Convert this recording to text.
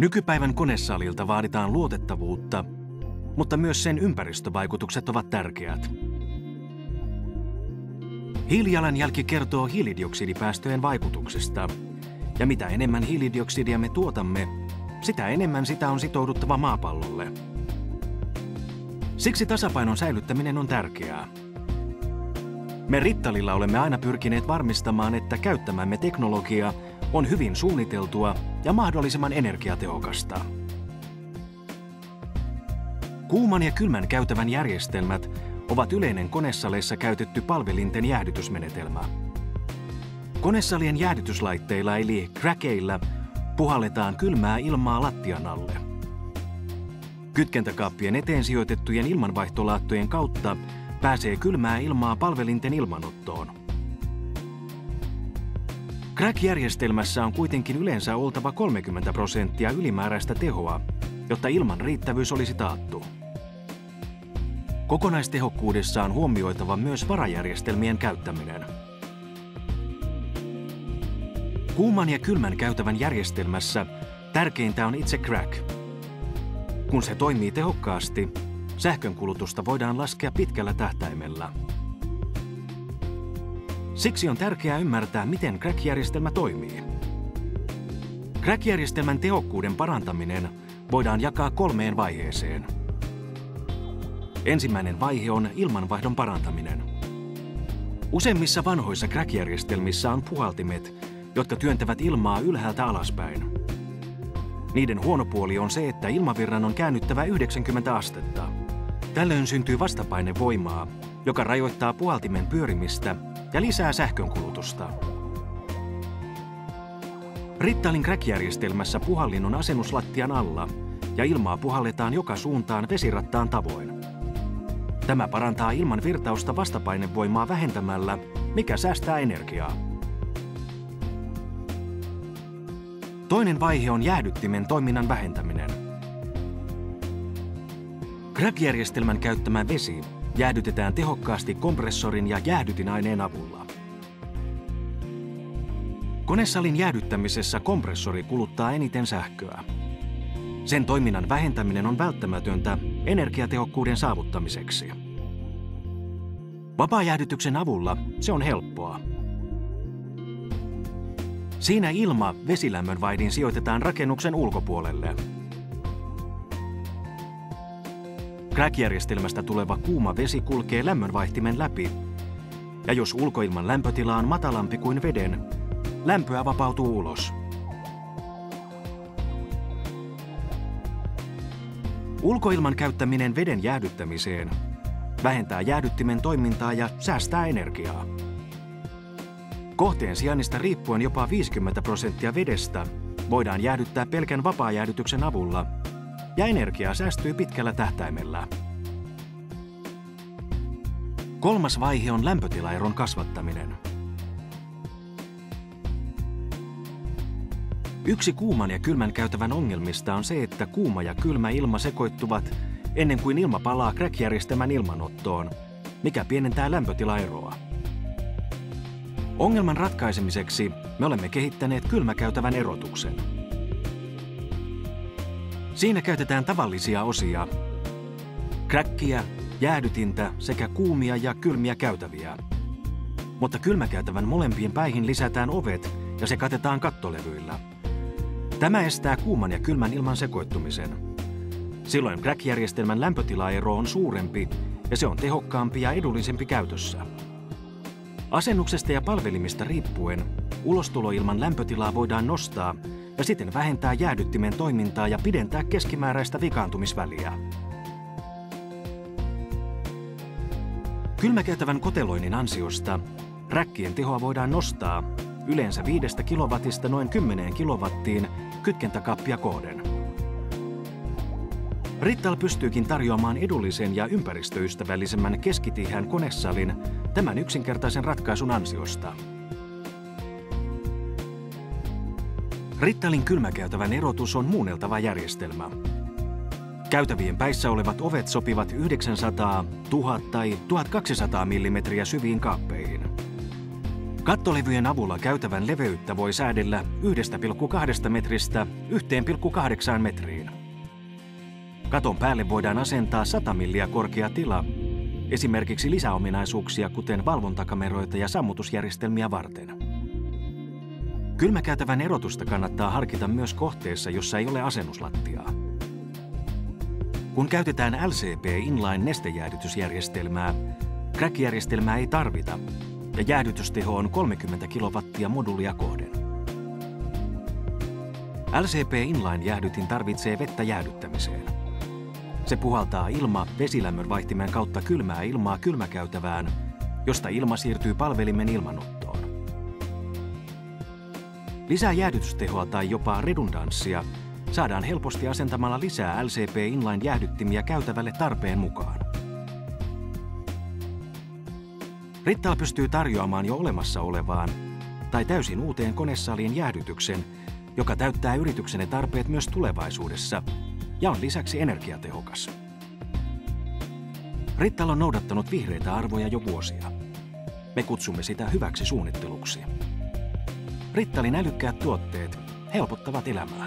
Nykypäivän konesalilta vaaditaan luotettavuutta, mutta myös sen ympäristövaikutukset ovat tärkeät. Hiilijalanjälki kertoo hiilidioksidipäästöjen vaikutuksesta, ja mitä enemmän hiilidioksidia me tuotamme, sitä enemmän sitä on sitouduttava maapallolle. Siksi tasapainon säilyttäminen on tärkeää. Me Rittalilla olemme aina pyrkineet varmistamaan, että käyttämämme teknologia on hyvin suunniteltua ja mahdollisimman energiatehokasta. Kuuman ja kylmän käytävän järjestelmät ovat yleinen konesaleissa käytetty palvelinten jäähdytysmenetelmä. Konesalien jäähdytyslaitteilla eli crackeilla puhalletaan kylmää ilmaa lattian alle. Kytkentäkaappien eteen sijoitettujen ilmanvaihtolaattojen kautta pääsee kylmää ilmaa palvelinten ilmanottoon. Crack-järjestelmässä on kuitenkin yleensä oltava 30% ylimääräistä tehoa, jotta ilman riittävyys olisi taattu. Kokonaistehokkuudessa on huomioitava myös varajärjestelmien käyttäminen. Kuuman ja kylmän käytävän järjestelmässä tärkeintä on itse crack. Kun se toimii tehokkaasti, sähkönkulutusta voidaan laskea pitkällä tähtäimellä. Siksi on tärkeää ymmärtää, miten crack-järjestelmä toimii. Crack-järjestelmän tehokkuuden parantaminen voidaan jakaa 3 vaiheeseen. Ensimmäinen vaihe on ilmanvaihdon parantaminen. Useimmissa vanhoissa crack-järjestelmissä on puhaltimet, jotka työntävät ilmaa ylhäältä alaspäin. Niiden huono puoli on se, että ilmavirran on käännyttävä 90 astetta. Tällöin syntyy vastapainevoimaa, joka rajoittaa puhaltimen pyörimistä ja lisää sähkönkulutusta. Rittalin crack-järjestelmässä puhallin on asennuslattian alla ja ilmaa puhalletaan joka suuntaan vesirattaan tavoin. Tämä parantaa ilman virtausta vastapainevoimaa vähentämällä, mikä säästää energiaa. Toinen vaihe on jäähdyttimen toiminnan vähentäminen. Crack-järjestelmän käyttämä vesi jäähdytetään tehokkaasti kompressorin ja jäähdytinaineen avulla. Konesalin jäähdyttämisessä kompressori kuluttaa eniten sähköä. Sen toiminnan vähentäminen on välttämätöntä energiatehokkuuden saavuttamiseksi. Vapaajäähdytyksen avulla se on helppoa. Siinä ilma vesilämmönvaihdin sijoitetaan rakennuksen ulkopuolelle. Crack-järjestelmästä tuleva kuuma vesi kulkee lämmönvaihtimen läpi, ja jos ulkoilman lämpötila on matalampi kuin veden, lämpöä vapautuu ulos. Ulkoilman käyttäminen veden jäähdyttämiseen vähentää jäähdyttimen toimintaa ja säästää energiaa. Kohteen sijainnista riippuen jopa 50% vedestä voidaan jäähdyttää pelkän vapaajäähdytyksen avulla, ja energiaa säästyy pitkällä tähtäimellä. Kolmas vaihe on lämpötilaeron kasvattaminen. Yksi kuuman ja kylmän käytävän ongelmista on se, että kuuma ja kylmä ilma sekoittuvat ennen kuin ilma palaa crack-järjestelmän ilmanottoon, mikä pienentää lämpötilaeroa. Ongelman ratkaisemiseksi me olemme kehittäneet kylmäkäytävän erotuksen. Siinä käytetään tavallisia osia, crackia, jäähdytintä sekä kuumia ja kylmiä käytäviä. Mutta kylmäkäytävän molempiin päihin lisätään ovet ja se katetaan kattolevyillä. Tämä estää kuuman ja kylmän ilman sekoittumisen. Silloin crack-järjestelmän lämpötilaero on suurempi ja se on tehokkaampi ja edullisempi käytössä. Asennuksesta ja palvelimista riippuen ulostuloilman lämpötilaa voidaan nostaa ja siten vähentää jäähdyttimen toimintaa ja pidentää keskimääräistä vikaantumisväliä. Kylmäkäytävän koteloinnin ansiosta räkkien tehoa voidaan nostaa yleensä 5 kilowattista noin 10 kilowattiin kytkentäkaappia kohden. Rittal pystyykin tarjoamaan edullisen ja ympäristöystävällisemmän keskitiheän konesalin tämän yksinkertaisen ratkaisun ansiosta. Rittalin kylmäkäytävän erotus on muunneltava järjestelmä. Käytävien päissä olevat ovet sopivat 900, 1000 tai 1200 mm syviin kaappeihin. Kattolevyjen avulla käytävän leveyttä voi säädellä 1,2 metristä 1,8 metriin. Katon päälle voidaan asentaa 100 milliä korkea tila, esimerkiksi lisäominaisuuksia kuten valvontakameroita ja sammutusjärjestelmiä varten. Kylmäkäytävän erotusta kannattaa harkita myös kohteessa, jossa ei ole asennuslattiaa. Kun käytetään LCP Inline-nestejäädytysjärjestelmää, crack-järjestelmää ei tarvita ja jäähdytysteho on 30 kW moduulia kohden. LCP Inline-jäähdytin tarvitsee vettä jäähdyttämiseen. Se puhaltaa vesilämmön vaihtimen kautta kylmää ilmaa kylmäkäytävään, josta ilma siirtyy palvelimen ilmanottoon. Lisää jäähdytystehoa tai jopa redundanssia saadaan helposti asentamalla lisää LCP Inline-jäähdyttimiä käytävälle tarpeen mukaan. Rittal pystyy tarjoamaan jo olemassa olevaan tai täysin uuteen konesaliin jäähdytyksen, joka täyttää yrityksenne tarpeet myös tulevaisuudessa ja on lisäksi energiatehokas. Rittal on noudattanut vihreitä arvoja jo vuosia. Me kutsumme sitä hyväksi suunnitteluksi. Rittalin älykkäät tuotteet helpottavat elämää.